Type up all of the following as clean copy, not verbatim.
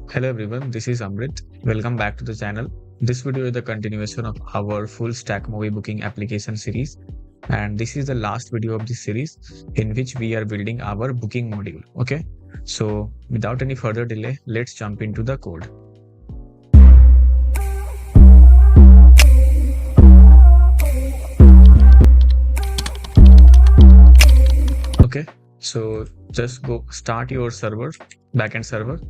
Hello everyone, this is Amrit. Welcome back to the channel. This video is the continuation of our full stack movie booking application series, and this is the last video of this series in which we are building our booking module. Okay, so without any further delay, let's jump into the code. Okay, so just go start your server, backend server.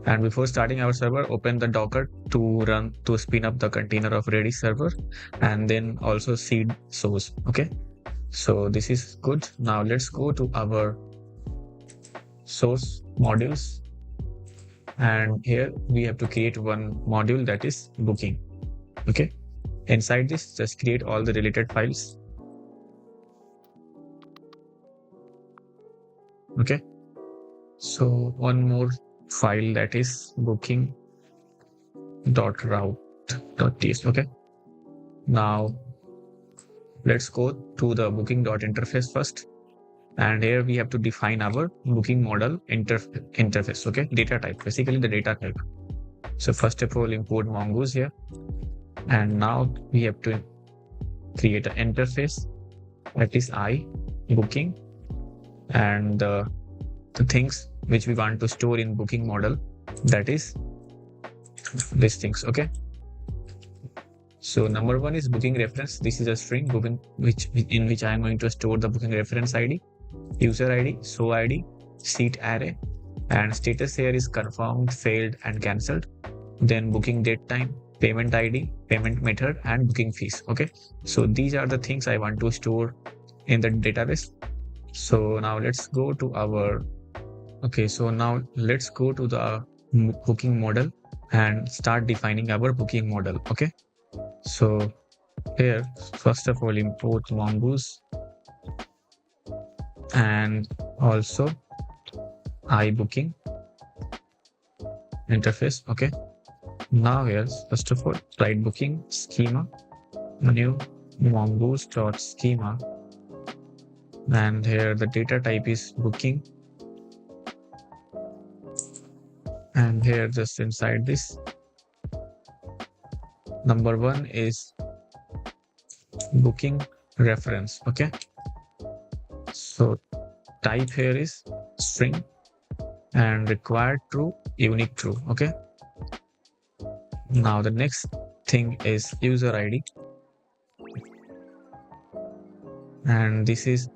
And before starting our server, open the Docker to spin up the container of Redis server, and then also seed source. Okay, so this is good. Now let's go to our source modules, and here we have to create one module, that is booking. Okay, inside this, just create all the related files. Okay, so one more file, that is booking.route.ts. Okay, now let's go to the booking.interface first, and here we have to define our booking model interface. Okay, data type, basically the data type. So first of all, import mongoose here, and now we have to create an interface, that is booking, and the things which we want to store in booking model, that is these things. Okay, so number one is booking reference. This is a string in which I am going to store the booking reference ID, user ID, show ID, seat array, and status here is confirmed, failed, and cancelled. Then booking date time, payment ID, payment method, and booking fees. Okay, so these are the things I want to store in the database. So now let's go to our the booking model and start defining our booking model. Okay, so here first of all, import mongoose and also booking interface. Okay, now here first of all, write booking schema new mongoose.schema, and here the data type is booking, and here just inside this, number one is booking reference. Okay, so type here is string and required true, unique true. Okay, now the next thing is user ID, and this is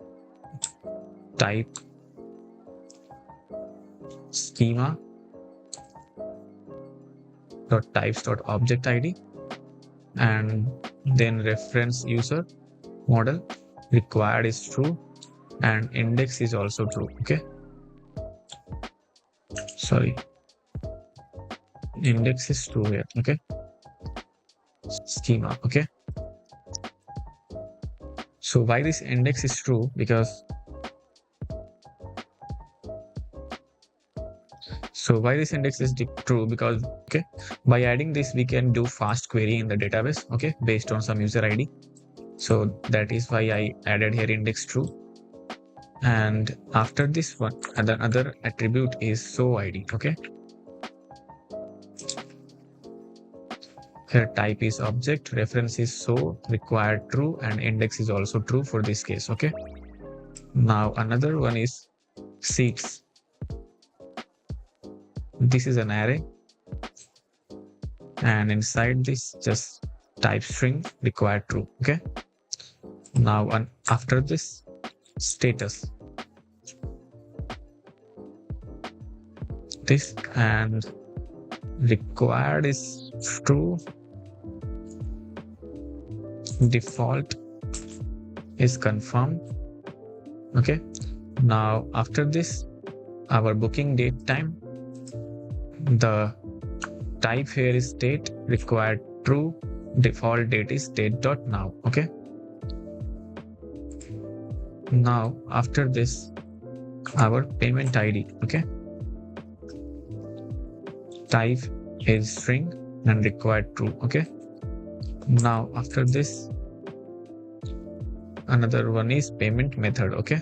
type schema .types.object ID, and then reference user model, required is true, and index is also true. Okay, sorry, index is true here. Okay, schema. Okay, so why this index is true? Because okay, by adding this we can do fast query in the database. Okay, based on some user ID. So that is why I added here index true. And after this one, another attribute is show ID. Okay, here type is object, reference is show, required true, and index is also true for this case. Okay, now another one is seats. This is an array, and inside this just type string, required true. Okay, now after this, status, this, and required is true, default is confirmed. Okay, now after this, our booking date time, the type here is date, required true, default date is date.now. Okay, now after this, our payment ID. Okay, type is string and required true. Okay, now after this, another one is payment method. Okay,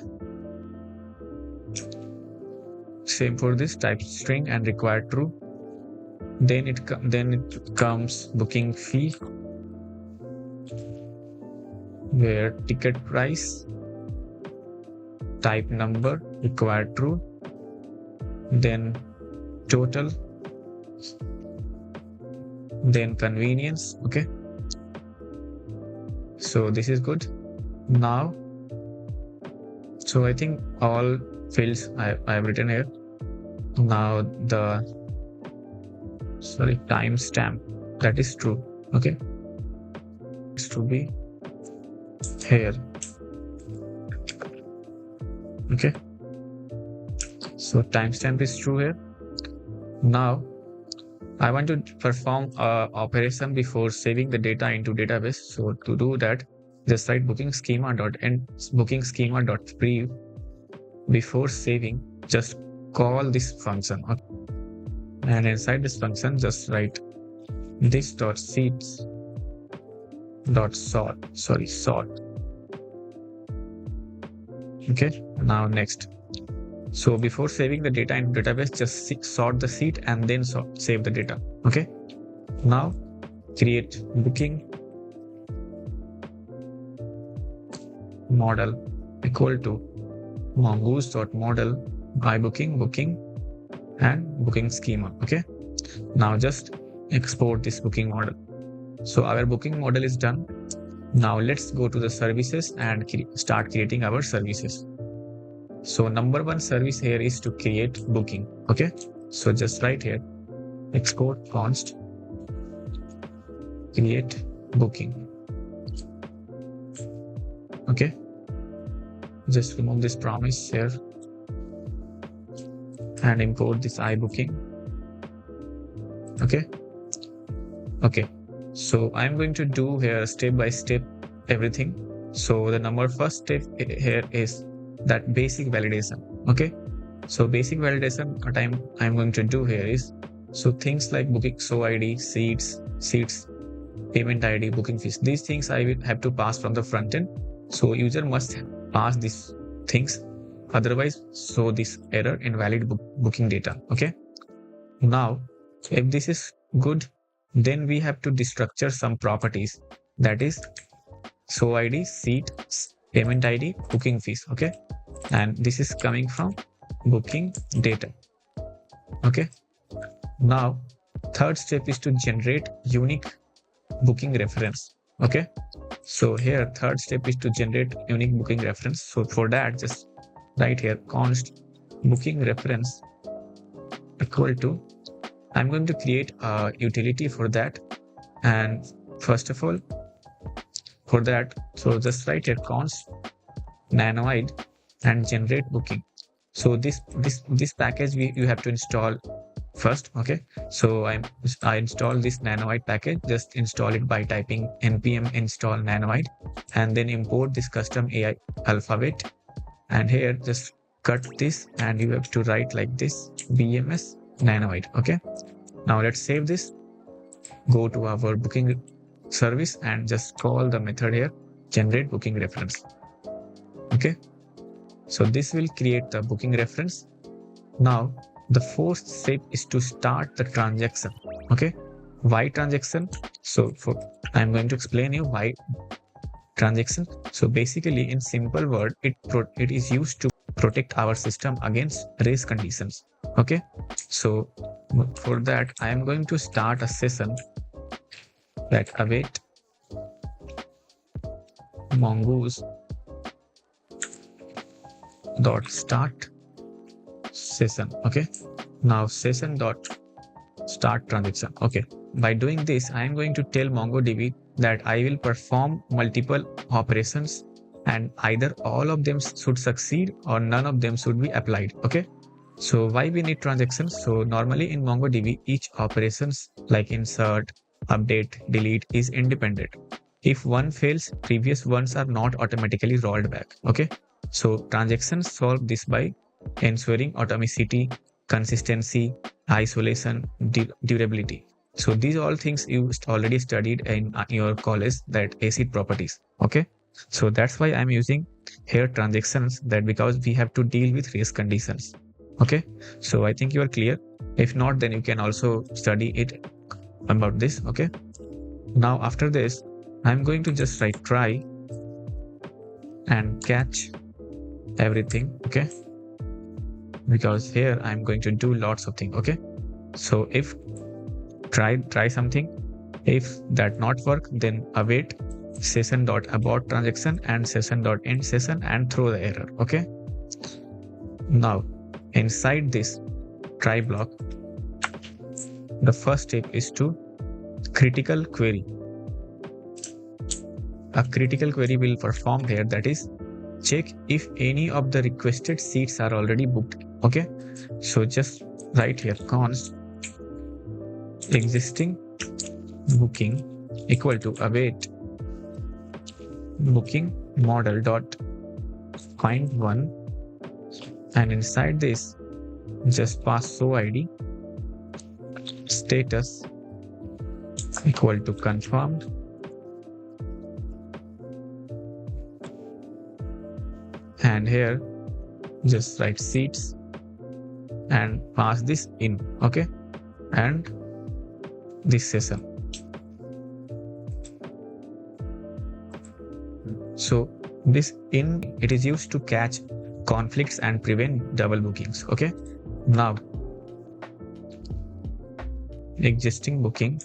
Same for this, type string and required true. Then it comes booking fee, where ticket price, type number required true, then total, then convenience. Okay, so this is good. Now, so I think all fields I have written here. Now the timestamp, that is true. Okay, it's to be here. Okay, so timestamp is true here. Now I want to perform a operation before saving the data into database. So to do that, just write booking schema.pre. Before saving, just call this function. Okay? And inside this function, just write this.seats.sort. Okay, now next. So before saving the data into database, just sort the seat and then save the data. Okay, now create booking model equal to mongoose.model by booking and booking schema. Okay, now just export this booking model. So our booking model is done. Now let's go to the services and start creating our services. So number one service here is to create booking. Okay, so just write here export const create booking. Okay, just remove this promise here and import this iBooking. Okay, so I'm going to do here step by step everything. So the first step here is that basic validation. Okay, so basic validation what I'm going to do here is, so things like booking show ID, seats, payment ID, booking fees, these things I will have to pass from the front end. So user must pass these things, otherwise show this error invalid booking data. Okay, now if this is good, then we have to destructure some properties, that is show ID, seat, payment ID, booking fees. Okay, and this is coming from booking data. Okay, now third step is to generate unique booking reference. Okay, so here third step is to generate unique booking reference. So for that, just write here const booking reference equal to, I'm going to create a utility for that. And first of all, for that, so just write here const nanoid and generate booking. So this package you have to install first. Okay, so I install this nanoid package. Just install it by typing npm install nanoid and then import this custom AI alphabet, and here just cut this and you have to write like this bms nanoid. Okay, now let's save this, go to our booking service and just call the method here generate booking reference. Okay, so this will create the booking reference. Now the fourth step is to start the transaction. Okay, why transaction? So I'm going to explain you why transaction. So basically, in simple word, it is used to protect our system against race conditions. Okay, so for that I am going to start a session that await mongoose dot start session. Okay, now session dot start transaction. Okay, by doing this I am going to tell MongoDB that I will perform multiple operations and either all of them should succeed or none of them should be applied. Okay, so why we need transactions? So normally in MongoDB each operations like insert, update, delete is independent. If one fails, previous ones are not automatically rolled back. Okay, so transactions solve this by ensuring atomicity, consistency, isolation, durability. So these all things you already studied in your college, that acid properties. Okay, so that's why I'm using here transactions, that because we have to deal with race conditions. Okay, so I think you are clear. If not, then you can also study it about this. Okay, now after this, I'm going to just write try and catch everything. Okay, because here I'm going to do lots of things. Okay, so if try something, if that not work, then await session.abort transaction and session.end session and throw the error. Okay, now inside this try block, the first step is to critical query. A critical query will perform here, that is check if any of the requested seats are already booked. Okay, so just write here const existing booking equal to await booking model dot find one, and inside this just pass show id status equal to confirmed, and here just write seats and pass this in. Okay, and this session. So this in, it is used to catch conflicts and prevent double bookings. Okay, now existing booking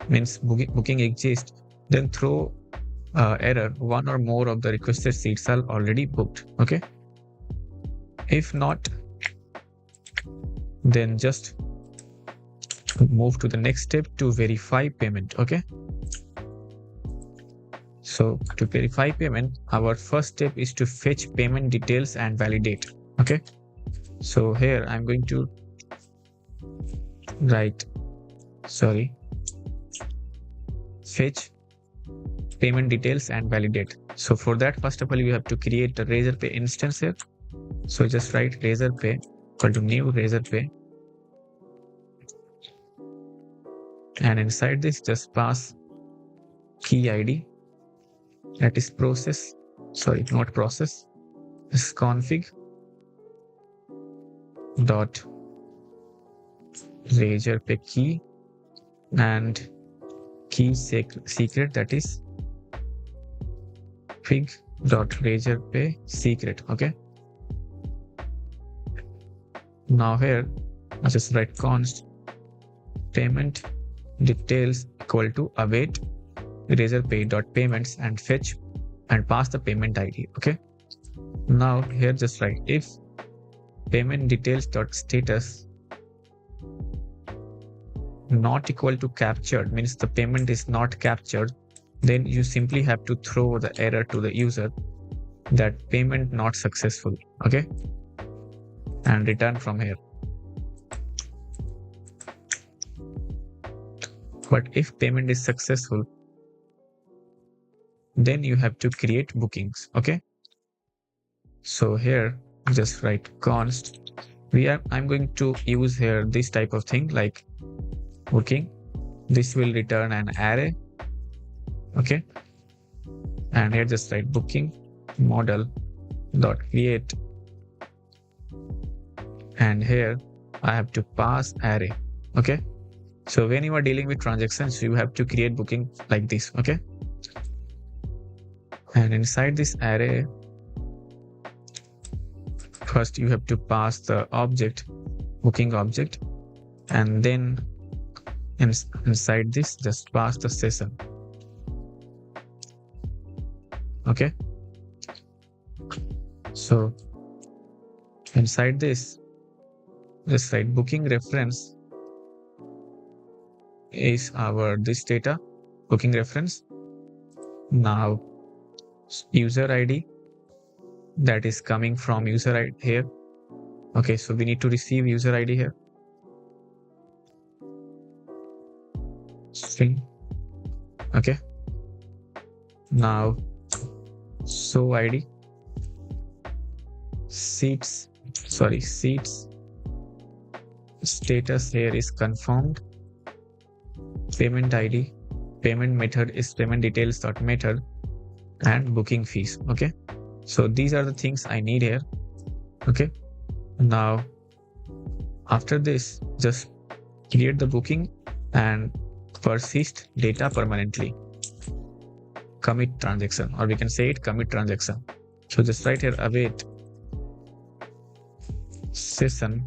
means booking exists, then throw error one or more of the requested seats are already booked. Okay, if not, then just move to the next step to verify payment. Okay, so to verify payment, our first step is to fetch payment details and validate. Okay, so here I'm going to write fetch payment details and validate. So for that, first of all, you have to create a Razorpay instance here. So just write Razorpay equal to new Razorpay, and inside this just pass key id, that is not process, is config dot Razorpay key and key secret, that is fig dot Razorpay secret. Okay, now here I just write const payment details equal to await Razorpay dot payments and fetch and pass the payment id. Okay, now here just write if payment details dot status not equal to captured, means the payment is not captured, then you simply have to throw the error to the user that payment not successful. Okay, and return from here. But if payment is successful, then you have to create bookings. Okay, so here just write const I'm going to use here this type of thing like booking. This will return an array. Okay, and here just write booking model dot create, and here I have to pass array. Okay, so when you are dealing with transactions, you have to create booking like this. Okay, and inside this array, first you have to pass the object, booking object, and then inside this just pass the session. Okay, so inside this just write booking reference is our this data booking reference. Now user id, that is coming from user id here. Okay, so we need to receive user id here, string. Okay, now show id seats status here is confirmed, payment id, payment method is payment details dot method, and booking fees. Okay, so these are the things I need here. Okay, Now, after this, just create the booking and persist data permanently. Commit transaction, or we can say it commit transaction. So just write here await session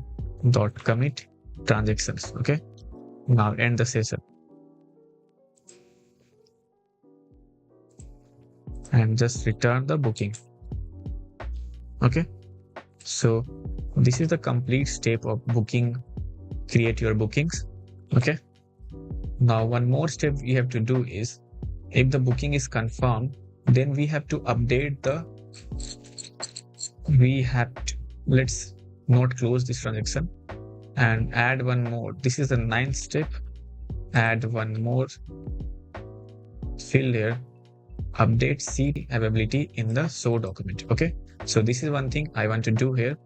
dot commit transactions. Okay. Now end the session and just return the booking. Okay. So this is the complete step of booking. Create your bookings. Okay. Now one more step we have to do is, if the booking is confirmed, then we have to update the, let's not close this transaction and add one more. This is the 9th step. Add one more field here, update seat availability in the show document. Okay. So this is one thing I want to do here.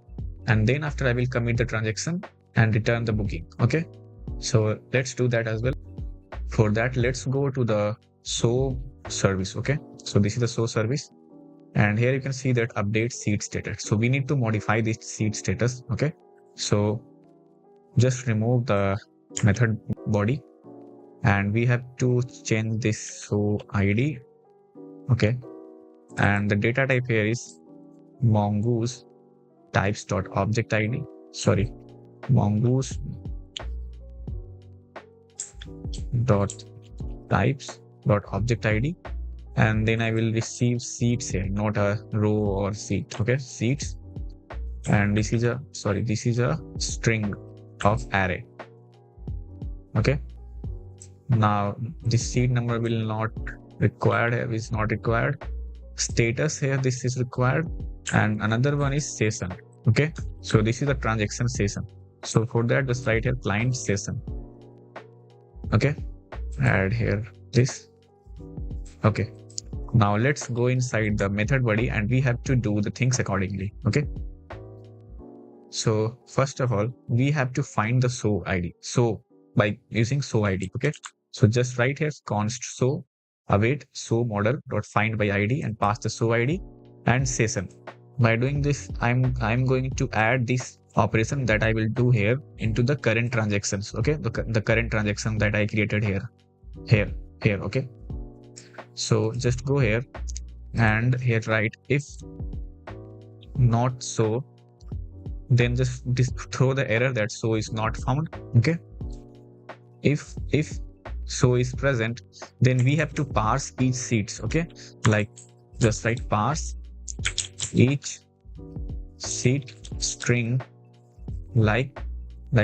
And then after I will commit the transaction and return the booking. Okay. So let's do that as well. For that, let's go to the show service. Okay. So this is the show service. And here you can see that update seat status. So we need to modify this seat status. Okay. So just remove the method body and we have to change this show ID. Okay. And the data type here is mongoose types.object ID. Sorry, mongoose dot types dot object ID. And then I will receive seats here, not a row or seat. Okay, seats. And this is a string of array. Okay. Now this seat number will not required here, is not required. Status here, this is required. And another one is session. Okay. So this is the transaction session. So for that, just write here client session. Okay. Add here this. Okay. Now let's go inside the method body and we have to do the things accordingly. Okay. So first of all, we have to find the show ID. So by using show ID. Okay. So just write here const show await show model dot find by ID and pass the show ID and session. By doing this, I'm going to add this operation that I will do here into the current transactions. Okay. The current transaction that I created here. Okay. So just go here and here write if not so, then just throw the error that so is not found. Okay. If so is present, then we have to parse each seats. Okay. Like just write parse each seat string like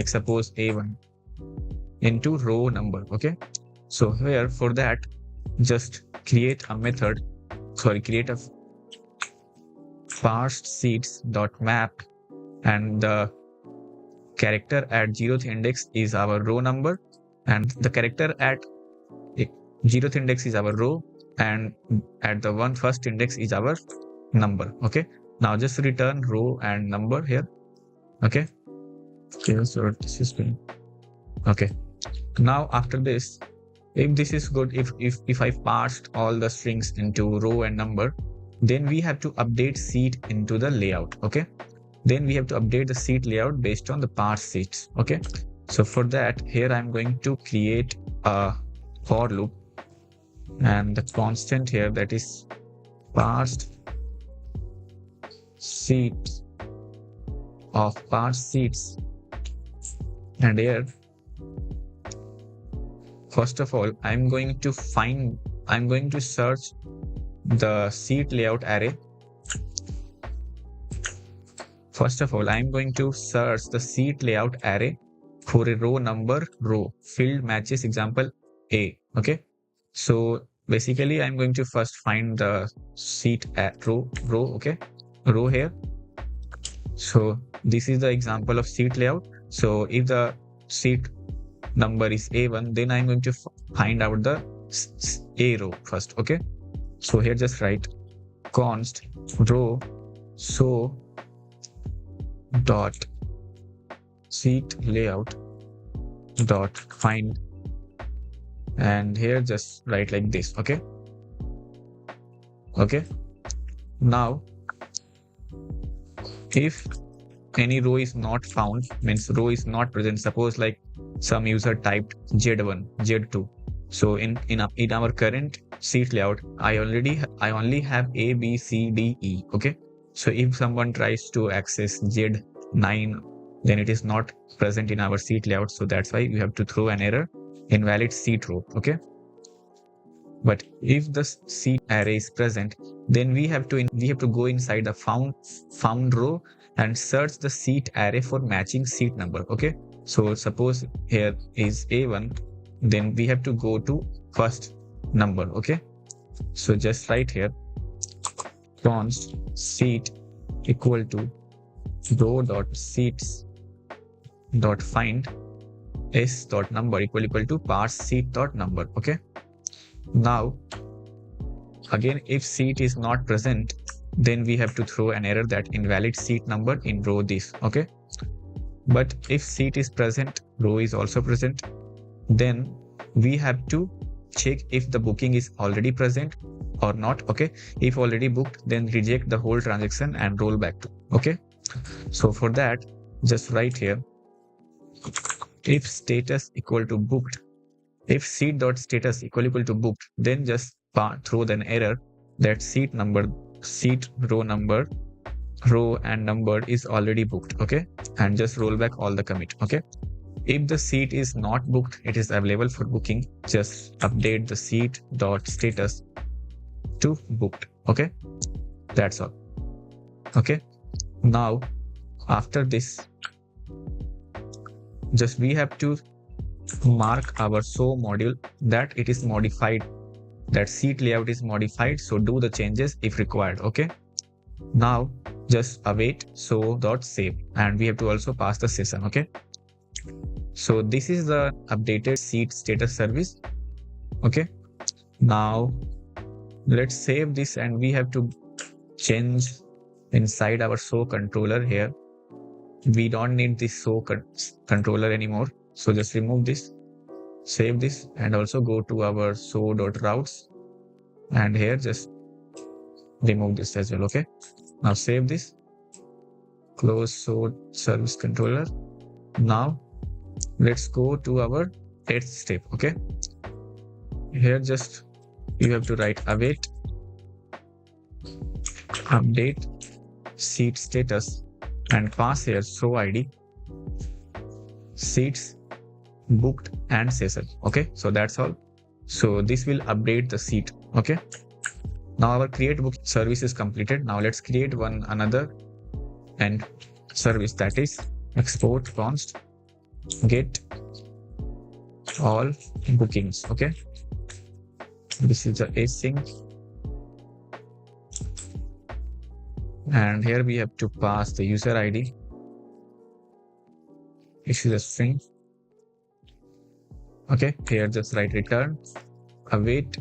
suppose A1 into row number. Okay. So here for that, just create a parsed seats dot map, and the character at 0th index is our row number and the character at 0th index is our row and at the first index is our number. Okay. Now just return row and number here. Okay. So this is good. Okay. Now after this, if this is good, if I parsed all the strings into row and number, then we have to update seat into the layout. Okay. Then we have to update the seat layout based on the parsed seats. Okay. So for that, here I'm going to create a for loop and the constant here, that is parsed seats of parsed seats. And here, first of all, I'm going to search the seat layout array. First of all, I'm going to search the seat layout array for a row number field matches example A. Okay. So basically I'm going to first find the seat at row. Okay. Row here. So this is the example of seat layout. So if the seat number is A1, then I'm going to find out the A row first. Okay. So here just write const row so dot seat layout dot find, and here just write like this. Okay. Okay. Now if any row is not found, means row is not present. Suppose like some user typed Z1, Z2. So in our current seat layout, I only have A, B, C, D, E. Okay. So if someone tries to access Z9, then it is not present in our seat layout. So that's why we have to throw an error, invalid seat row. Okay. But if the seat array is present, then we have to go inside the found row and search the seat array for matching seat number. Okay. So suppose here is A1, then we have to go to first number. Okay. So just write here const seat equal to row.seats.find s.number equal to parse seat.number. Okay. Now again, if seat is not present, then we have to throw an error that invalid seat number in row this. Okay. But if seat is present, row is also present, then we have to check if the booking is already present or not. Okay. If already booked, then reject the whole transaction and roll back to. Okay. So for that, just write here if status equal to booked, if seat.status equal to booked, then just throw an error that seat row and number is already booked. Okay. And just roll back all the commit. Okay. If the seat is not booked, it is available for booking, just update the seat.status to booked. Okay. That's all. Okay. Now after this, just we have to mark our show module that it is modified, that seat layout is modified. So do the changes if required. Okay. Now just await show.save, and we have to also pass the session. Okay. So this is the updated seat status service. Okay. Now let's save this, and we have to change inside our show controller here. We don't need this show controller anymore. So just remove this, save this, and also go to our show.routes, and here just remove this as well. Okay. Now save this, close show service controller. Now let's go to our 8th step. Okay. Here just you have to write await update seat status and pass here show ID, seats, booked, and session. Okay. So that's all. So this will update the seat. Okay. Now our create book service is completed. Now let's create another end service, that is export const get all bookings. Okay. This is the async, and here we have to pass the user ID. This is a string. Okay. Here just write return await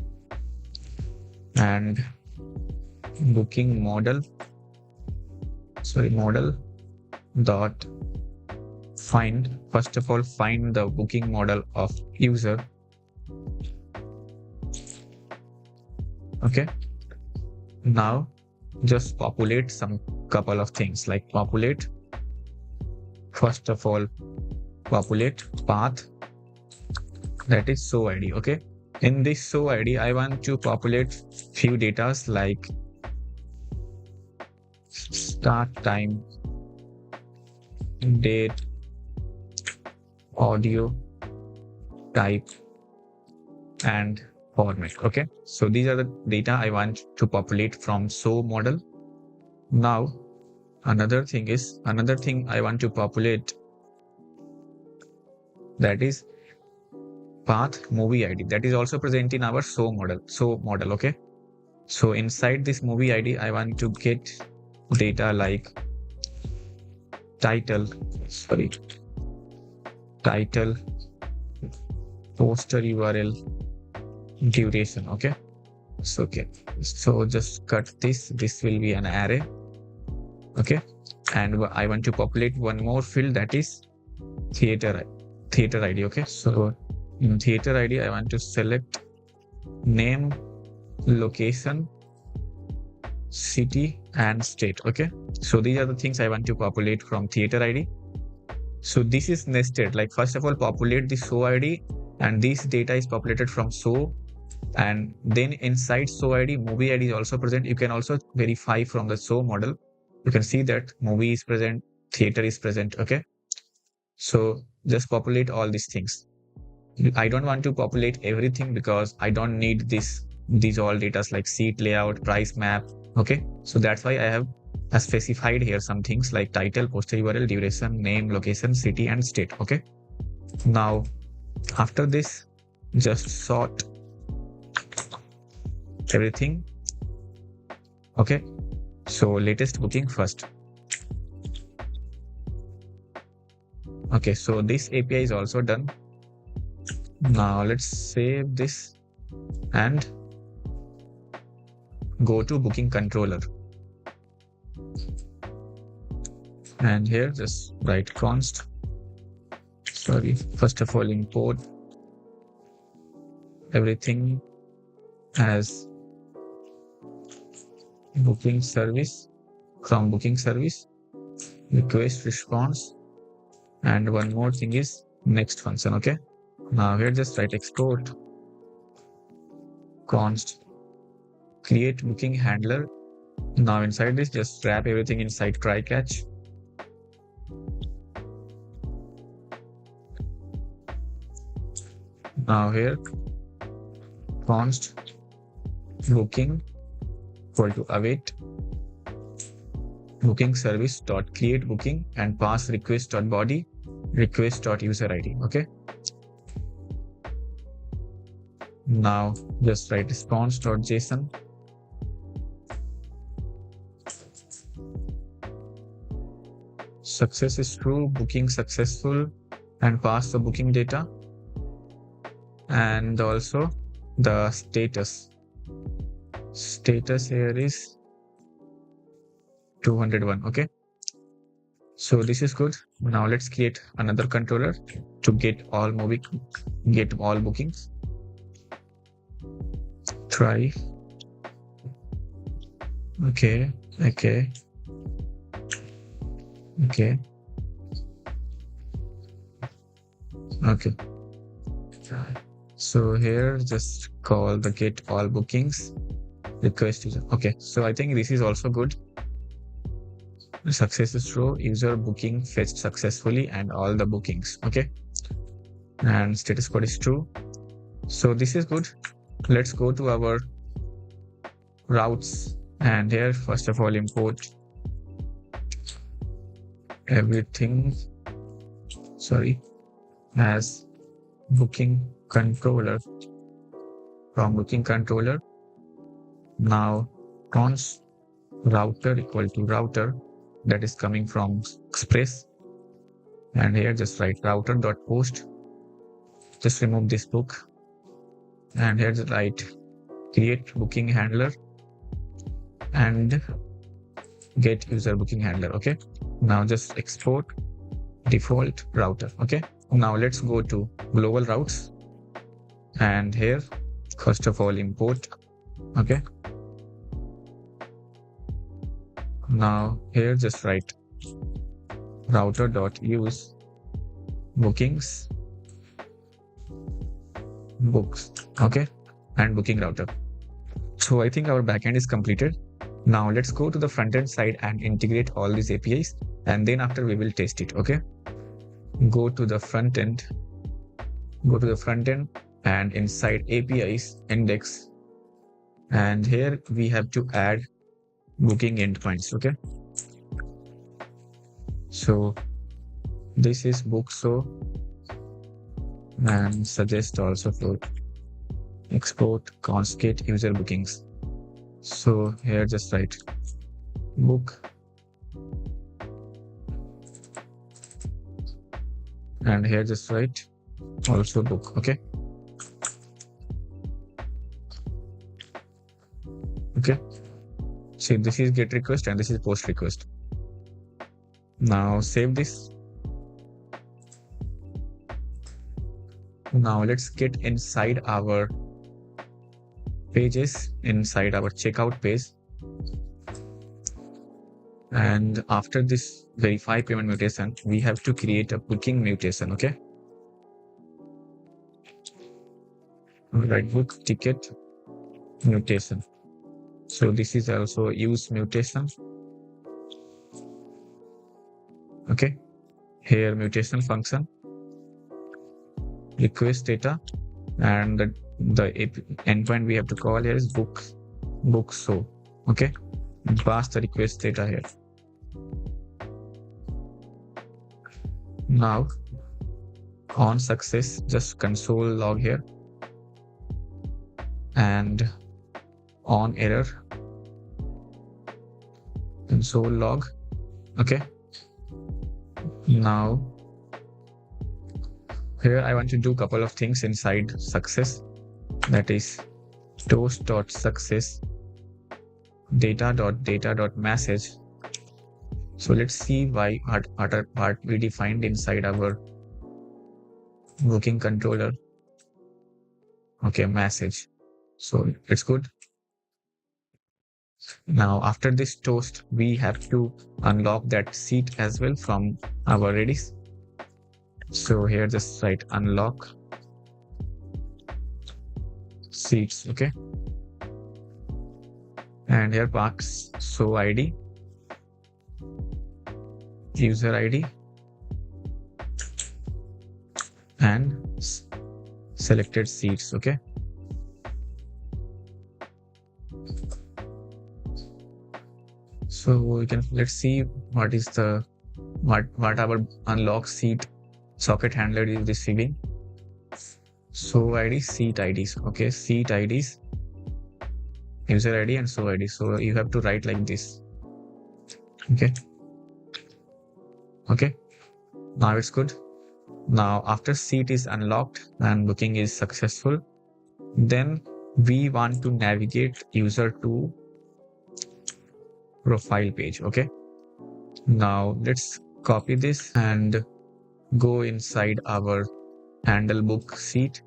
and booking model dot find. First of all, find the booking model of user. Okay. Now just populate some couple of things, like populate, first of all, populate path, that is show ID. Okay. In this show ID, I want to populate few datas like start time, date, audio, type, and format. Okay. So these are the data I want to populate from show model. Now another thing I want to populate, that is path movie ID, that is also present in our show model. Okay. So inside this movie ID, I want to get data like title, poster URL, duration. Okay. So okay. So just cut this. This will be an array. Okay. And I want to populate one more field, that is theater ID. Okay. So in theater ID, I want to select name, location, city and state. Okay, so these are the things I want to populate from theater ID. So this is nested, like first of all populate the show ID, and this data is populated from show, and then inside show ID movie ID is also present. You can also verify from the show model. You can see that movie is present, theater is present. Okay, so just populate all these things. I don't want to populate everything because I don't need these all data like seat layout, price map. Okay, so that's why I have specified here some things like title, poster URL, duration, name, location, city, and state. Okay, now after this, just sort everything. Okay, so latest booking first. Okay, so this API is also done. Now let's save this and go to booking controller. And here just write first of all import everything as booking service from booking service, request response, and one more thing is next function. Okay, now here just write export const create booking handler. Now inside this just wrap everything inside try catch. Now here const booking equal to await booking service dot create booking and pass request dot body request dot user ID. Okay, now just write response dot JSON. Success is true, booking successful, and pass the booking data, and also the status here is 201. Okay, so this is good. Now let's create another controller to get all bookings. Try. Okay. So here just call the get all bookings request user. Okay, so I think this is also good. Success is true, user booking fetched successfully and all the bookings. Okay, and status code is true. So this is good. Let's go to our routes, and here first of all import everything as booking controller from booking controller. Now const router equal to router that is coming from Express, and here just write router dot post. Just remove this book, and here just write create booking handler and get user booking handler. Okay, now just export default router. Okay, now let's go to global routes, and here first of all import. Okay, now here just write router dot use bookings books. Okay, and booking router. So I think our backend is completed. Now let's go to the front end side and integrate all these APIs, and then after we will test it. Okay, go to the front end and inside APIs index, and here we have to add booking endpoints. Okay, so this is book show and suggest also for export const get user bookings. So here just write book and here just write also book. Okay, see this is get request and this is post request. Now save this. Now let's get inside our pages, inside our checkout page. And after this verify payment mutation, we have to create a booking mutation. Okay. Right, book ticket mutation. So this is also use mutation. Okay. Here mutation function, request data, and the endpoint we have to call here is book show. Okay. Pass the request data here. Now on success, just console log here, and on error, console log. Okay. Now here I want to do a couple of things inside success, that is toast.success data.data.message. So let's see what we defined inside our booking controller. Okay, message. So it's good. Now after this toast, we have to unlock that seat as well from our Redis. So here just write unlock seats. Okay. And here pass show ID, user ID, and selected seats. Okay. So we can, let's see what is the what our unlock seat socket handler is receiving. So ID, seat IDs. Okay, seat IDs, user ID, and show ID. So you have to write like this. Okay. Okay. Now it's good. Now after seat is unlocked and booking is successful, then we want to navigate user to profile page. Okay. Now let's copy this and go inside our handle book seat,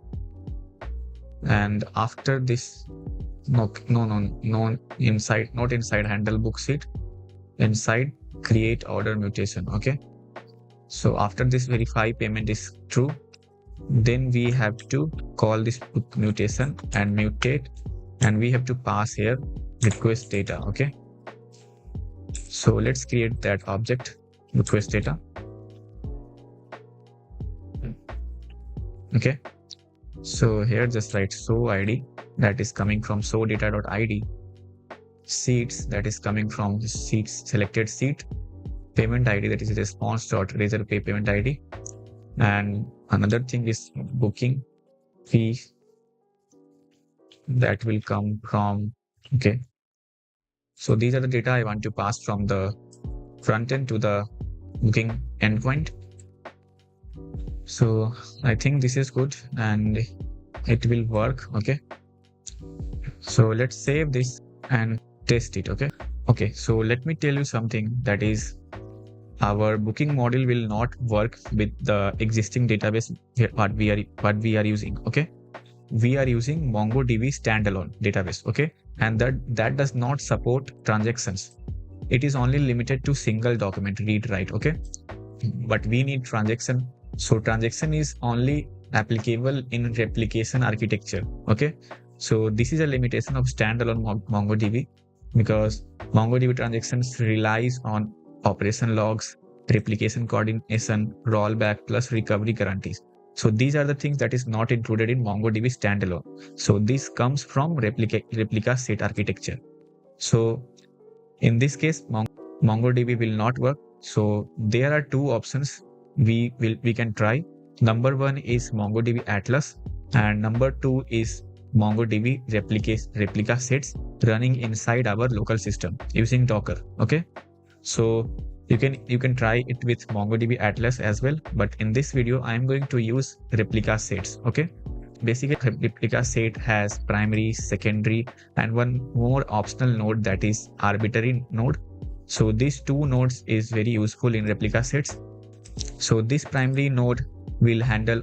and after this not inside handle book seat, inside create order mutation. Okay. So after this verify payment is true, then we have to call this book mutation and mutate, and we have to pass here request data. Okay. So let's create that object request data. Okay. So here just write show ID, that is coming from show data.id, seats, that is coming from the seats selected seat, payment ID, that is response.razorpay payment ID, and another thing is booking fee, that will come from. Okay. So these are the data I want to pass from the front end to the booking endpoint. So I think this is good and it will work. Okay. So let's save this and test it. Okay. Okay. So let me tell you something, that is our booking model will not work with the existing database what we are using. Okay. We are using MongoDB standalone database. Okay. And that does not support transactions. It is only limited to single document read write. Okay. But we need transaction. So transaction is only applicable in replication architecture. Okay. So this is a limitation of standalone MongoDB, because MongoDB transactions relies on operation logs, replication coordination, rollback plus recovery guarantees. So these are the things that is not included in MongoDB standalone. So this comes from replica set architecture. So in this case, MongoDB will not work. So there are two options we can try. Number one is MongoDB Atlas, and number two is MongoDB replica sets running inside our local system using Docker. Okay. So you can try it with MongoDB Atlas as well, but in this video I am going to use replica sets. Okay. Basically, replica set has primary, secondary, and one more optional node, that is arbitrary node. So these two nodes is very useful in replica sets. So this primary node will handle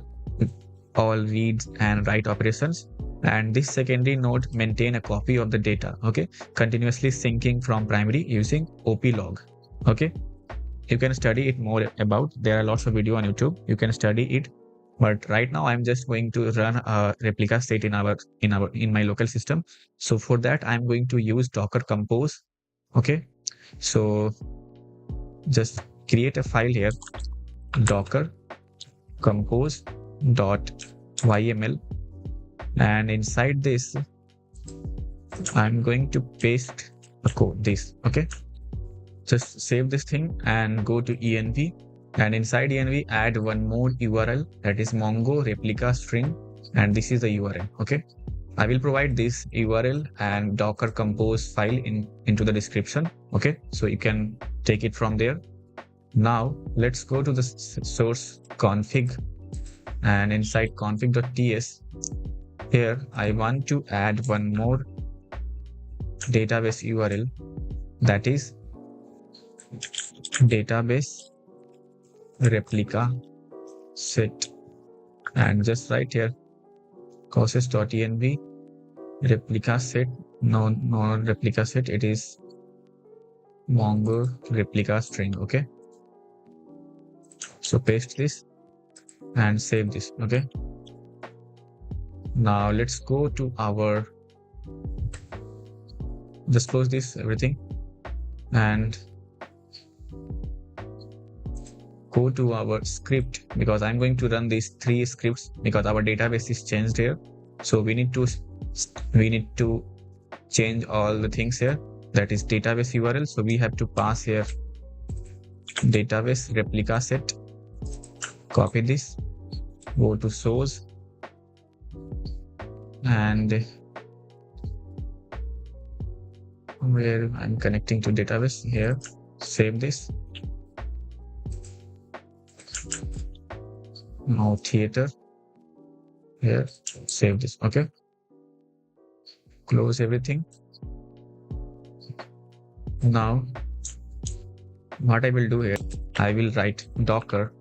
all reads and write operations, and this secondary node maintain a copy of the data. Okay, continuously syncing from primary using OP log. Okay, you can study it more about. There are lots of video on YouTube. You can study it. But right now I'm just going to run a replica state in my local system. So for that, I'm going to use Docker Compose. Okay, so just create a file here, Docker compose.yml, and inside this I'm going to paste a code, this. Okay, just save this thing and go to env, and inside env add one more URL, that is mongo replica string, and this is the URL. Okay, I will provide this URL and Docker Compose file into the description. Okay, so you can take it from there. Now let's go to the source config, and inside config.ts, here I want to add one more database URL, that is database replica set, and just write here causes.env replica set, no replica set, it is mongo replica string. Okay, so paste this and save this. Okay, now let's go to our, just close this everything and go to our script, because I'm going to run these 3 scripts because our database is changed here. So we need to change all the things here, that is database URL. So we have to pass here database replica set, copy this, go to source, and where I'm connecting to database here, save this. Now theater here, save this. Okay, close everything. Now what I will do here, I will write docker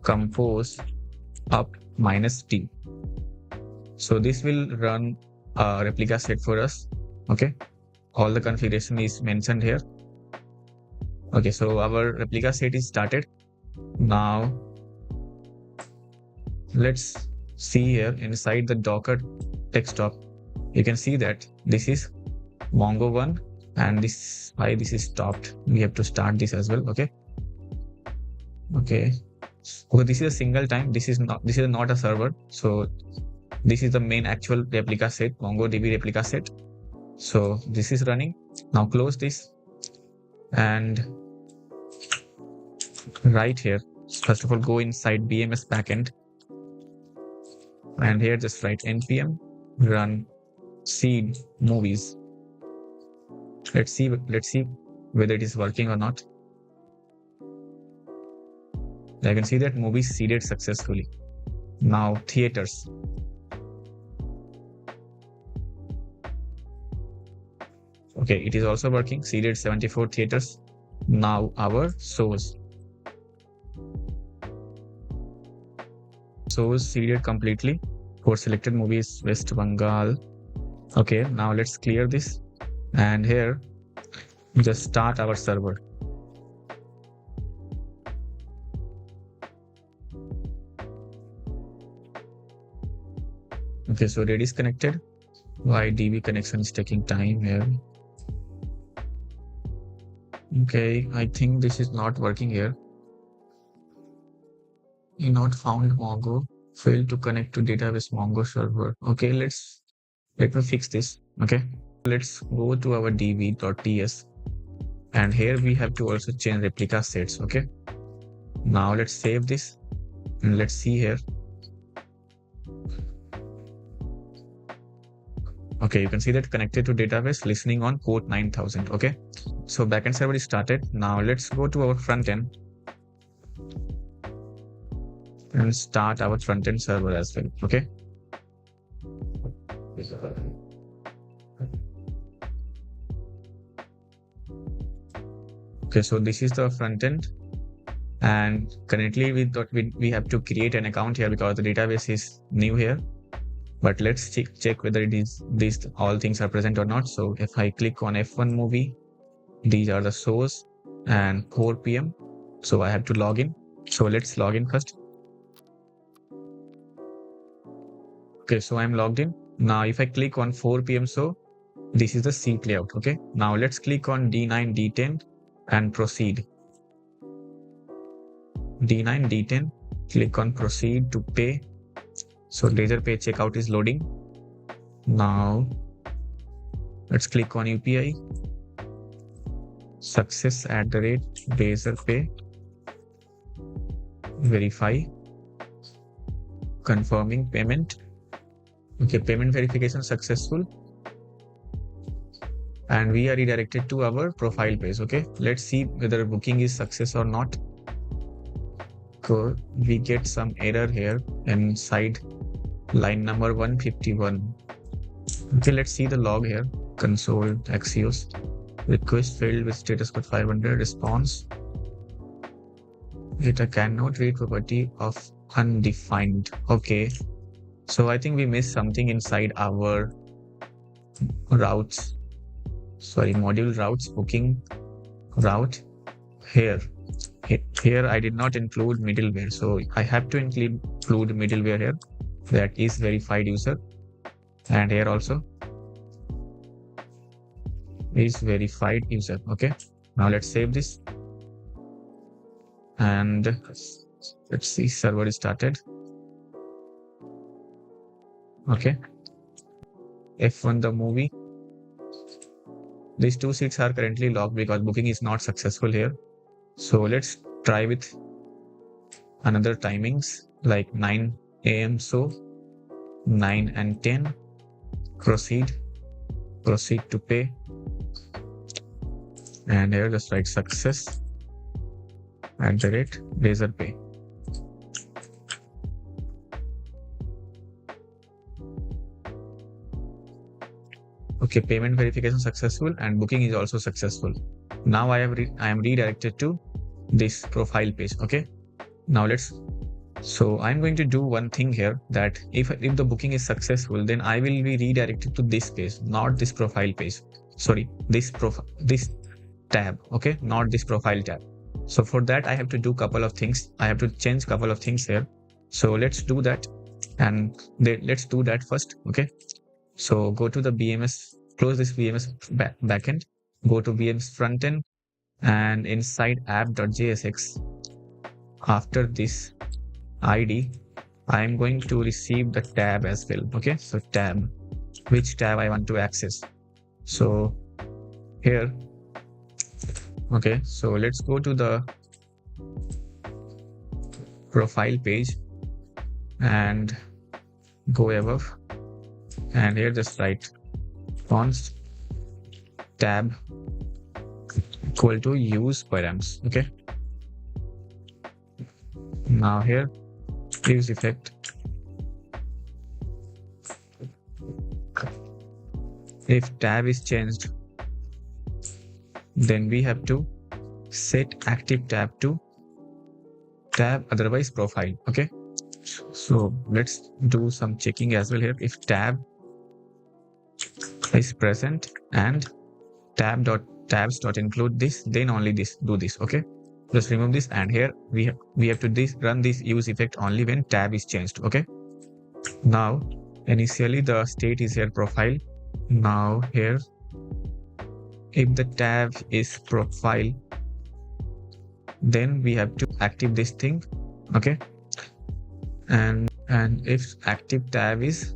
compose up -t. So this will run a replica set for us. Okay, all the configuration is mentioned here. Okay, so our replica set is started. Now let's see here inside the Docker desktop, you can see that this is Mongo 1, and this, why this is stopped, we have to start this as well. Okay, this is a single time, this is not a server. So this is the main actual replica set, MongoDB replica set. So this is running. Now close this and right here, first of all go inside BMS backend, and here just write npm run seed movies. Let's see whether it is working or not. I can see that movies seeded successfully. Now theaters. Okay, it is also working, seeded 74 theaters. Now our source seeded completely for selected movies West Bengal. Okay, now let's clear this, and here just start our server. Okay, so Redis connected. Why DB connection is taking time here? Okay, I think this is not working here. Not found Mongo, failed to connect to database Mongo server. Okay, let me fix this. Okay, let's go to our db.ts, and here we have to also change replica sets. Okay, now let's save this and let's see here. Okay, you can see that connected to database listening on port 9000. Okay, so backend server is started. Now let's go to our front end and start our front end server as well. Okay, so this is the front end, and currently we have to create an account here because the database is new here. But let's check whether it is all things are present or not. So if I click on F1 movie, these are the source, and 4 p.m. So I have to log in. So let's log in first. Okay, so I'm logged in. Now if I click on 4 p.m. so this is the seat layout. Okay, now let's click on D9, D10 and proceed. D9, D10, click on proceed to pay. So laser pay checkout is loading. Now let's click on UPI. Success @ laser pay. Verify. Confirming payment. Okay, payment verification successful. And we are redirected to our profile page. Okay, let's see whether booking is success or not. We get some error here inside line number 151. Okay, let's see the log here. Console Axios. Request failed with status code 500. Response. Data cannot read property of undefined. Okay, so I think we missed something inside our routes. Sorry, module routes, booking route. Here I did not include middleware, so I have to include middleware here. That is verified user, and here also is verified user. Okay, now let's save this, and let's see, server is started. Okay, F1 the movie. These 2 seats are currently locked because booking is not successful here. So let's try with another timings like 9 a.m. So 9 and 10. Proceed to pay. And here just write success @ laser pay. Okay, payment verification successful and booking is also successful. Now I am redirected to this profile page. Okay, now so I'm going to do one thing here, that if the booking is successful, then I will be redirected to this page, not this profile page. Sorry, this tab. Okay, not this profile tab. So for that I have to do couple of things. I have to change couple of things here. So let's do that, and let's do that first. Okay, so go to the BMS, close this BMS backend, go to BMS frontend, and inside app.jsx, after this ID, I am going to receive the tab as well. Okay, so tab, which tab I want to access. So here, okay, so let's go to the profile page and go above, and here just write const tab equal to use params. Okay, now here use effect. If tab is changed, then we have to set active tab to tab, otherwise profile. Okay, so let's do some checking as well here. If tab is present and tabs.include this, then only this do this. Okay, just remove this, and here we have to run this use effect only when tab is changed. Okay, now initially the state is here profile. Now here, if the tab is profile, then we have to active this thing. Okay, and if active tab is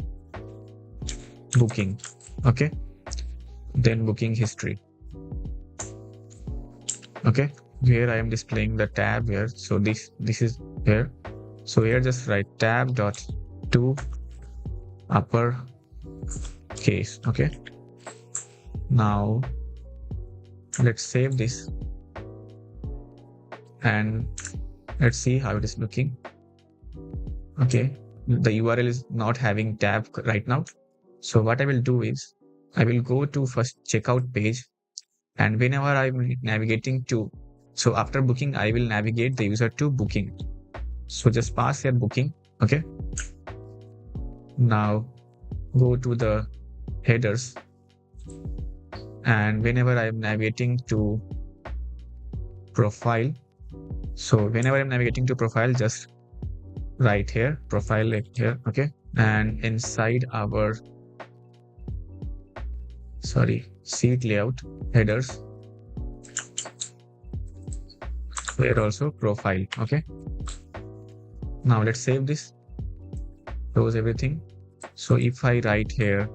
booking, okay, then booking history. Okay, here I am displaying the tab here, so this is here. So here just write tab dot to upper case. Okay, now let's save this and let's see how it is looking. Okay, the URL is not having tab right now. So what I will do is I will go to first checkout page, and whenever I'm navigating to, so after booking, I will navigate the user to booking. So just pass here booking. Okay, now go to the headers, and whenever I am navigating to profile. So whenever I'm navigating to profile, just right here, profile here, okay? And inside our sheet layout headers, here also profile, okay? Now let's save this, close everything. So if I write here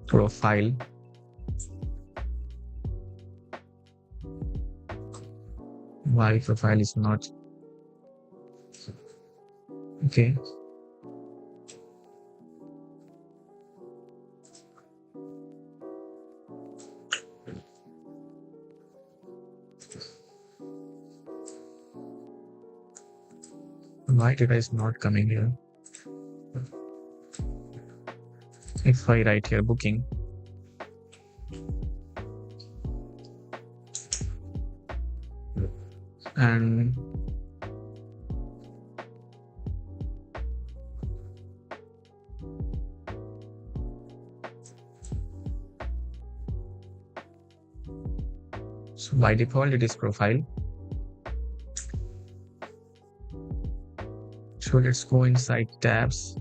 profile, why profile is not okay? Why data is not coming here? If I write here booking, and so by default it is profile. So let's go inside tabs,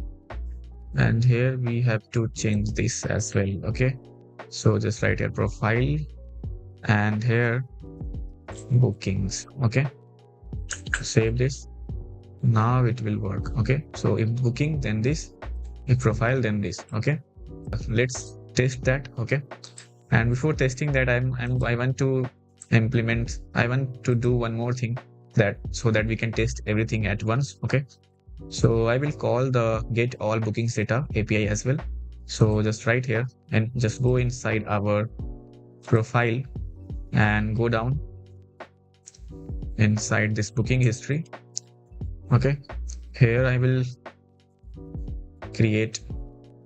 and here we have to change this as well, okay? So just write here profile, and here bookings, okay? Save this. Now it will work, okay? So if booking, then this. If profile, then this, okay? Let's test that, okay? And before testing that, I want to do one more thing, that so that we can test everything at once, okay? So I will call the get all bookings data API as well. So just right here and just go inside our profile and go down inside this booking history, okay? Here I will create,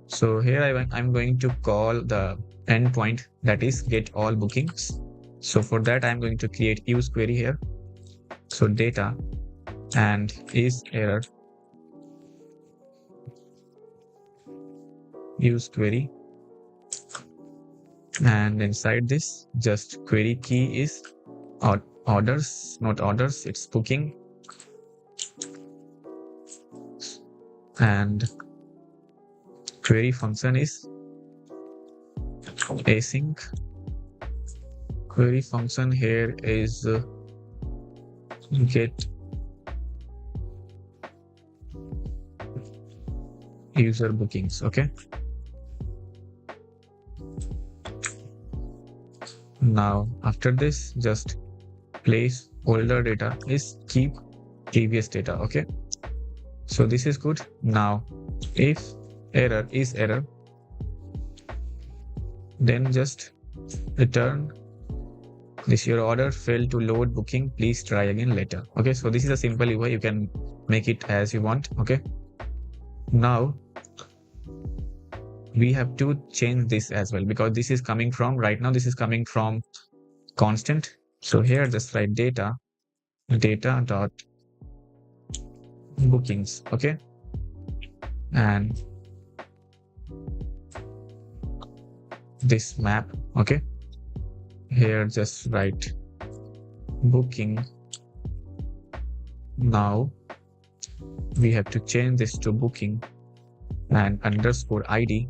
so here I'm going to call the endpoint, that is get all bookings. So for that I'm going to create use query here. So data and is error use query, and inside this just query key is orders, not orders, it's booking, and query function is async. Query function here is get user bookings, okay? Now after this, just place older data is keep previous data, okay? So this is good. Now if error is error, then just return this your order failed to load booking, please try again later, okay? So this is a simple UI, you can make it as you want, okay? Now we have to change this as well, because this is coming from right now, this is coming from constant. So here just write data dot bookings, okay? And this map, okay? Here just write booking. Now we have to change this to booking and underscore ID.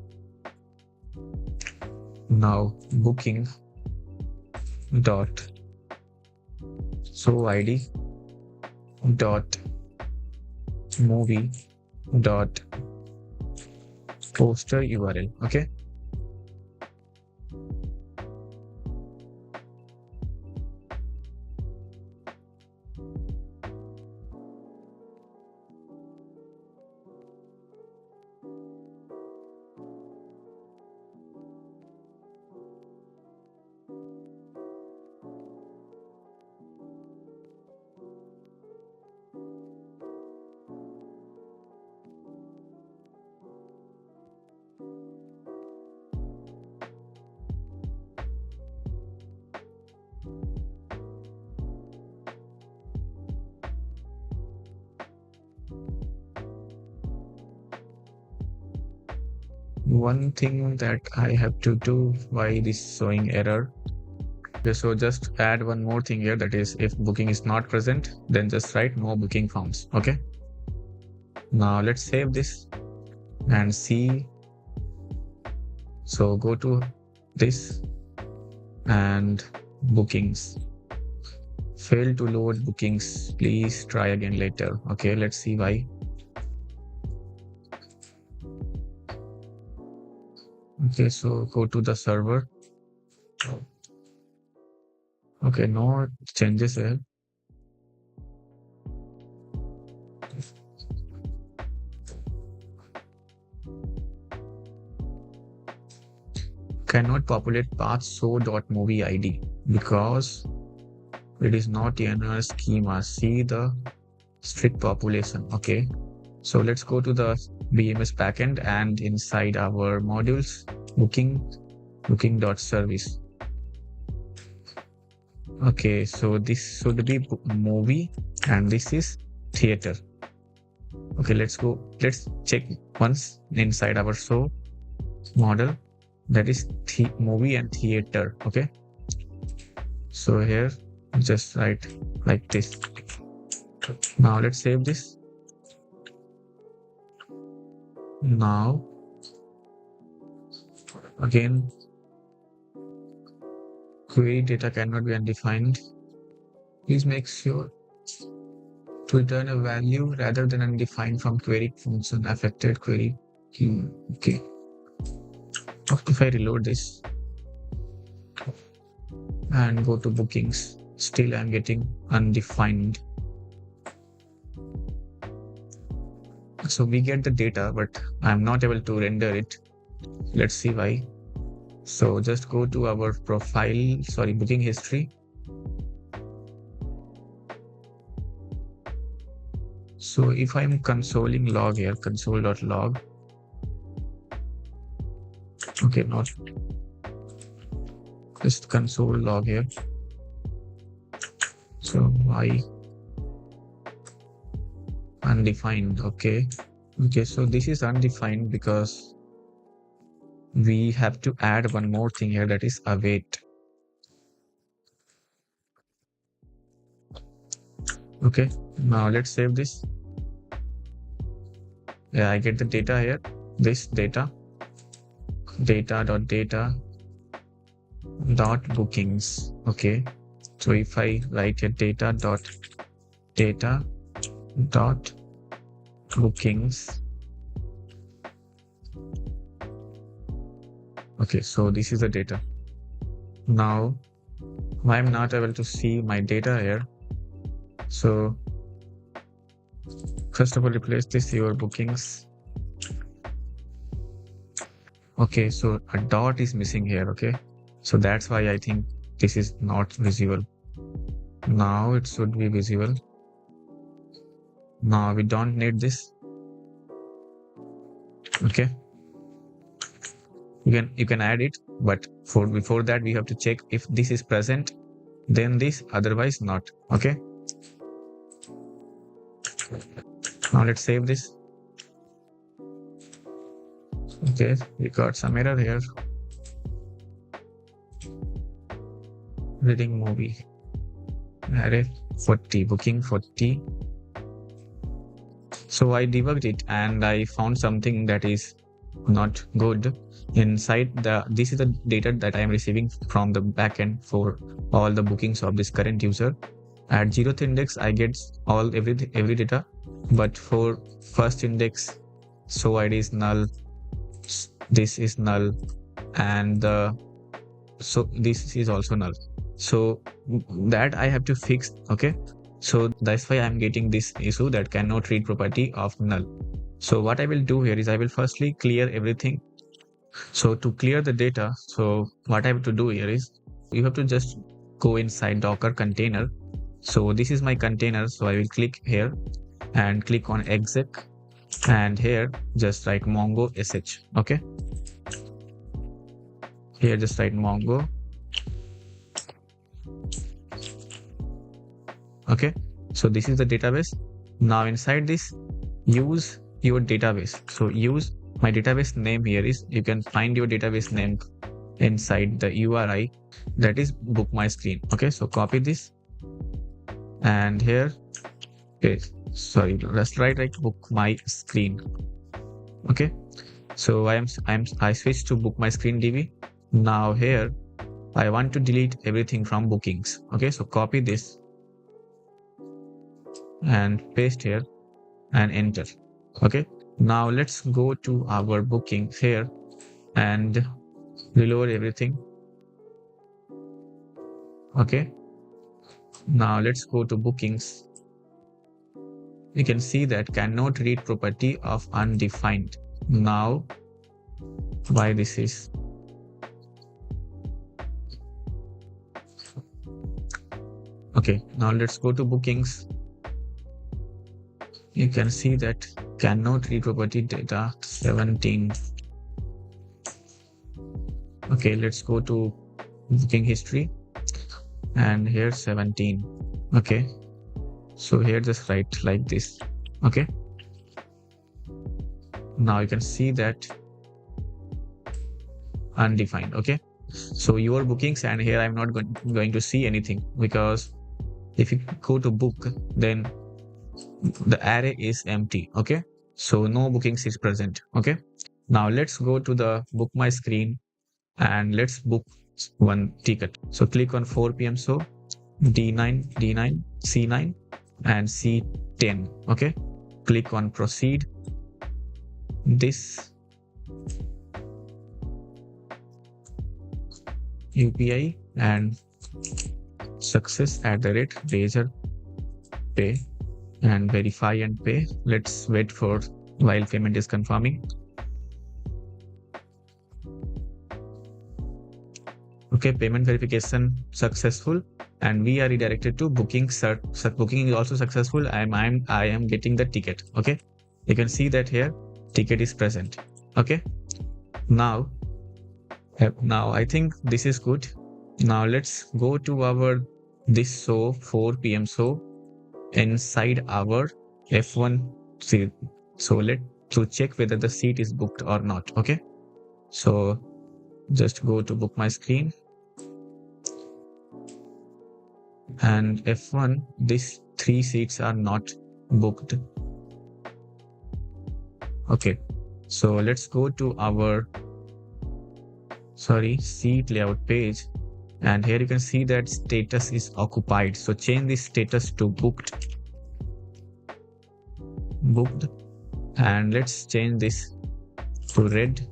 Now booking dot show ID dot movie dot poster URL, okay? One thing that I have to do, why this showing error, Okay, so just add one more thing here, that is if booking is not present, then just write no booking forms. Okay, now let's save this and see. So go to this and bookings. Failed to load bookings. Please try again later. Okay, let's see why. Okay, so go to the server. Okay, no changes here. Cannot populate path show.movie ID because it is not in our schema. See the strict population. Okay, so let's go to the BMS backend and inside our modules, booking.service. Okay, so this should be movie and this is theater. Okay, let's check once inside our show model, that is movie and theater. Okay, so here just write like this. Now let's save this. Now again, query data cannot be undefined. Please make sure to return a value rather than undefined from query function affected query. Okay, if I reload this and go to bookings, still I'm getting undefined. So we get the data, but I'm not able to render it. Let's see why. So just go to our booking history. So if I'm consoling log here, console.log. Okay, not just console log here. So why undefined? Okay, so this is undefined because we have to add one more thing here, that is await. Okay, now let's save this. Yeah, I get the data here. This data dot bookings. Okay, so if I write a data dot bookings. Okay, so this is the data. Now I'm not able to see my data here. So first of all, replace this your bookings. Okay, so a dot is missing here. Okay, so that's why I think this is not visible. Now it should be visible. Now we don't need this. Okay, you can add it, but before that we have to check if this is present, then this, otherwise not. Okay, now let's save this. Okay, we got some error here. Reading movie array 40, booking 40. So I debugged it and I found something that is not good. Inside this is the data that I am receiving from the backend for all the bookings of this current user. At 0th index I get every data, but for first index show ID is null, this is null, and so this is also null. So that I have to fix. Okay, so that's why I'm getting this issue that cannot read property of null. So what I will do here is I will firstly clear everything. So to clear the data, so what I have to do here is you have to just go inside Docker container. So this is my container. So I will click here and click on exec, and here just write mongo sh. Okay, here just write mongo. Okay, so this is the database. Now inside this, use your database. So use my database name here is, you can find your database name inside the URI, that is BookMyScreen. Okay, so copy this, and here, okay, sorry, let's write like BookMyScreen. Okay, so I switched to BookMyScreen DB. Now here I want to delete everything from bookings. Okay, so copy this and paste here and enter. Okay, now let's go to our bookings here and reload everything. Okay, now let's go to bookings. You can see that cannot read property of undefined. Now why this is? Okay, now let's go to bookings. You can see that cannot read property data 17. Okay, let's go to booking history, and here 17. Okay, so here just write like this. Okay, now you can see that undefined. Okay, so your bookings, and here I'm not going to see anything, because if you go to book, then the array is empty. Okay, so no bookings is present. Okay, now let's go to the BookMyScreen and let's book one ticket. So click on 4 p.m. So D9, C9 and C10. Okay, click on proceed. This UPI and success@razor pay and verify and pay. Let's wait for while payment is confirming. Okay, payment verification successful, and we are redirected to booking. Booking is also successful. I am getting the ticket. Okay, you can see that here ticket is present. Okay, now I think this is good. Now let's go to our this show 4 p.m. So inside our F1 seat. So to check whether the seat is booked or not. Okay, so just go to BookMyScreen and F1. These 3 seats are not booked. Okay, so let's go to our seat layout page, and here you can see that status is occupied. So change this status to booked, and let's change this to red.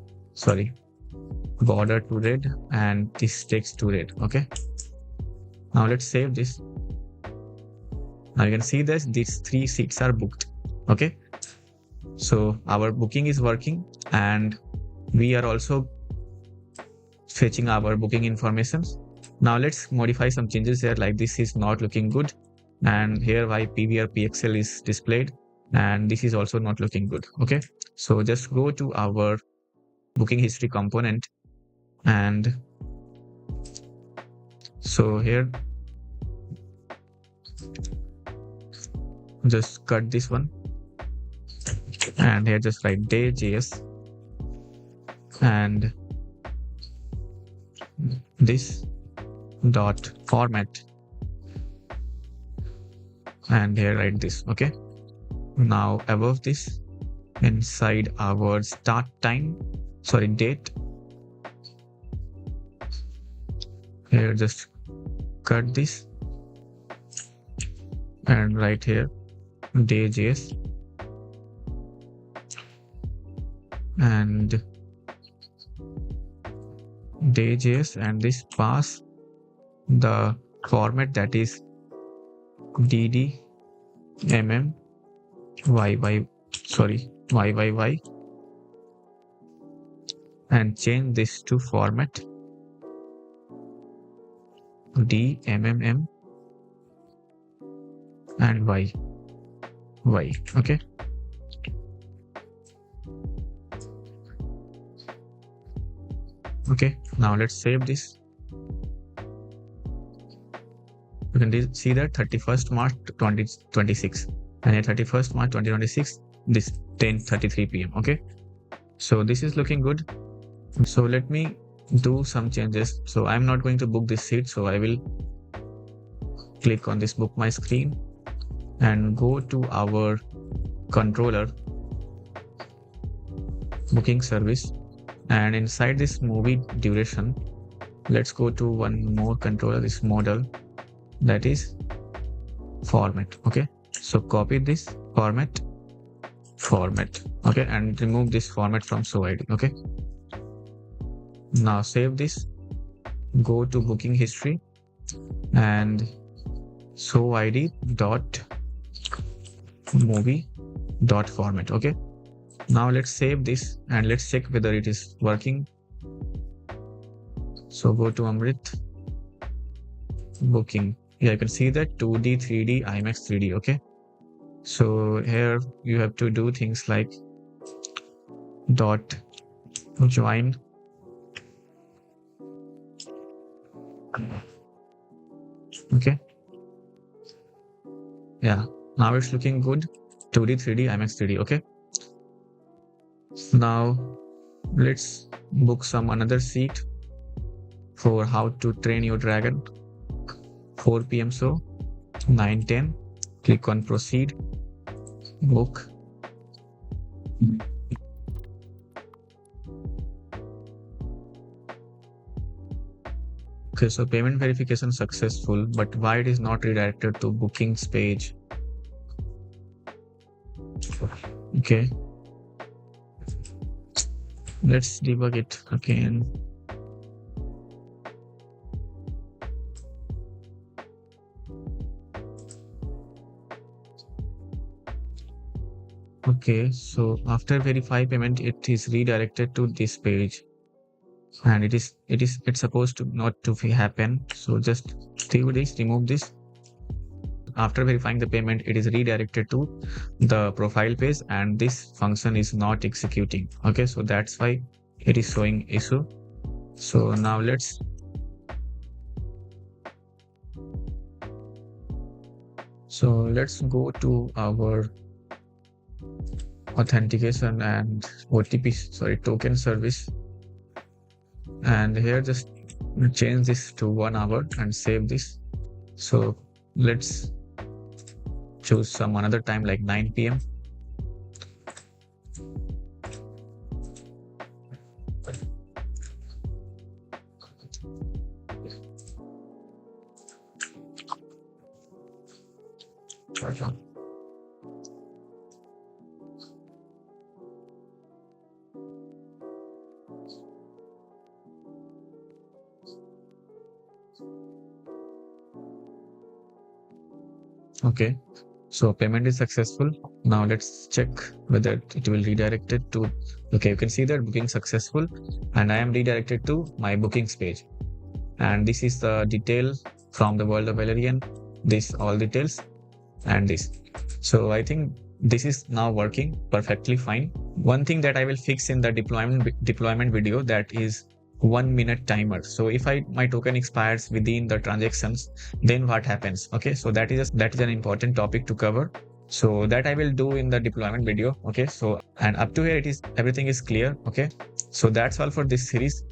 Border to red and this text to red. Okay, now let's save this. Now you can see that these 3 seats are booked. Okay, so our booking is working, and we are also fetching our booking informations. Now let's modify some changes here, like this is not looking good, and here PVR PXL is displayed, and this is also not looking good. Okay, so just go to our booking history component, and so here just cut this one, and here just write nodejs, and this dot format, and here write this. Okay, now above this, inside our start time, date, here just cut this and write here nodejs, and nodejs, and this pass the format that is dd mm YYY, and change this to format DMMM and Y. Okay, okay, now let's save this. You can see that 31st March 2026, and at 31st March 2026, this 10:33 p.m. Okay, so this is looking good. So let me do some changes. So I'm not going to book this seat, so I will click on this book my screen and go to our controller booking service, and inside this movie duration, let's go to one more controller, this model, that is format. Okay, so copy this format, okay, and remove this format from show id. Okay, now save this, go to booking history and show id dot movie dot format. Okay, now let's save this and let's check whether it is working. So go to Amrit booking. Yeah, you can see that 2D, 3D, IMAX 3D. Okay, so here you have to do things like dot join okay, yeah, now it's looking good. 2D, 3D, IMAX 3D. Okay, now let's book some another seat for how to train your dragon. 4 p.m. so 9:10. Click on proceed, book. Okay, so payment verification successful, but why it is not redirected to bookings page? Okay, let's debug it again. Okay, so after verify payment, it is redirected to this page, and it's supposed to not to happen. So just save this, remove this. After verifying the payment, it is redirected to the profile page, and this function is not executing. Okay, so that's why it is showing issue. So now let's go to our authentication and OTP, token service, and here just change this to 1 hour and save this. So let's choose some another time like 9 p.m. Okay, so payment is successful. Now let's check whether it will redirect it to. Okay, you can see that booking successful, and I am redirected to my bookings page. And this is the detail from the world of Valerian. This all details and this. So I think this is now working perfectly fine. One thing that I will fix in the deployment video, that is 1 minute timer. So if my token expires within the transactions, then what happens? Okay, so that is an important topic to cover. So that I will do in the deployment video. Okay, so and up to here everything is clear. Okay, so that's all for this series.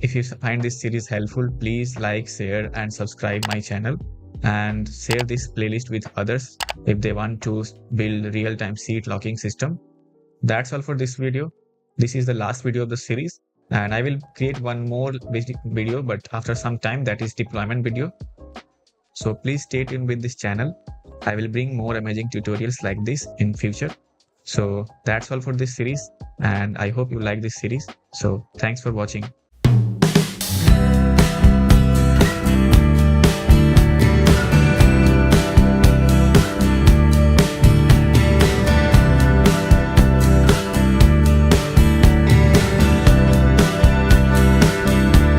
If you find this series helpful, please like, share and subscribe my channel, and share this playlist with others if they want to build real-time seat locking system. That's all for this video. This is the last video of the series, and I will create one more basic video, but after some time, that is deployment video. So please stay tuned with this channel. I will bring more amazing tutorials like this in future. So that's all for this series, and I hope you like this series. So thanks for watching.